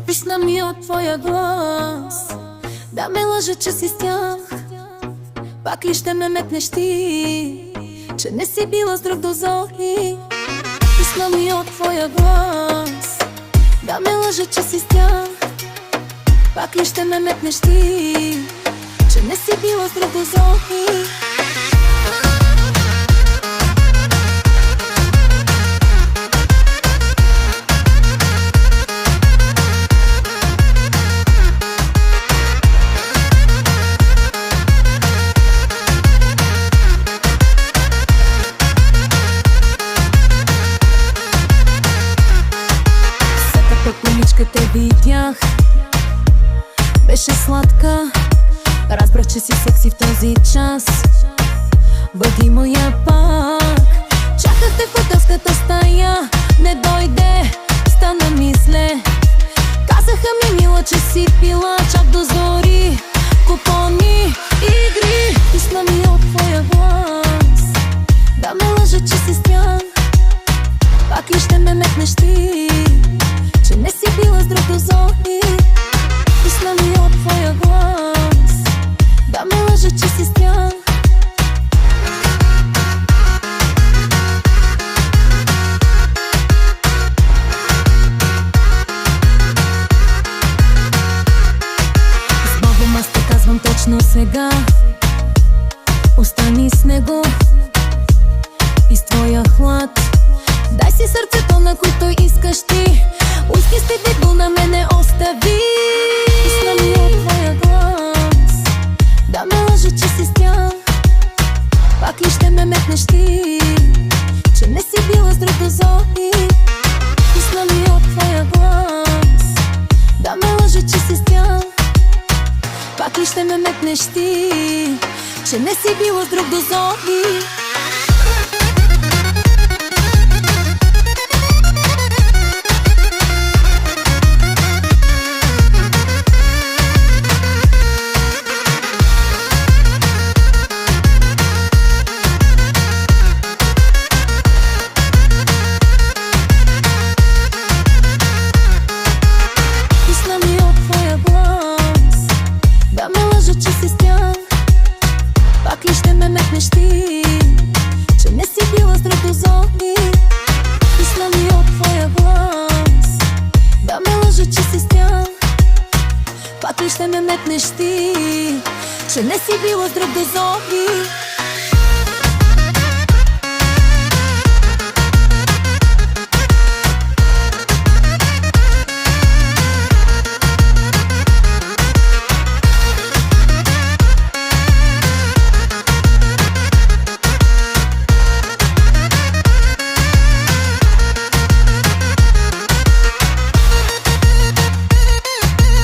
Писна ми от твоя глас, да ме лъжа, че си с тях. Пак ли ще ме метнеш ти, че не си била с друг до зори? Писна ми от твоя глас, да ме лъжа, че си с тях. Пак ли ще ме метнеш ти, че не си била с друг до зори? Те видях, беше сладка. Разбрах, че си секси в този час. Бъди моя пак. Чаках те в хотелската стая, не дойде, стана ми зле. Казаха ми, мила, че си пила чак до зори. Купони, игри. Писна ми от твоя глас, да ме лъжа, че си с тях. Пак ли ще ме метнеш ти, че не си била с друг до зори? Писна ми от твоя глас, да ме лъжа, че си с тях. С Богом аз те казвам точно сега, остани с него и с твоя хлад. Дай си сърцето, на което искаш ти. Уйски сте видно, на мене остави. Писна ми от твоя глас, да ме лъжа, че си с тях. Пак ли ще ме метнеш ти, че не си била с друг до зори? Писна ми от твоя глас, да ме лъжа, че си с тях. Пак ли ще ме метнеш ти, че не си била с друг до зори? Пак ли ще ме метнеш ти, че не си била с друг до зори? Писна ми от твоя глас, да ме лъжа, че си с тях. Пак ли ще ме метнеш ти, че не си била с друг до зори?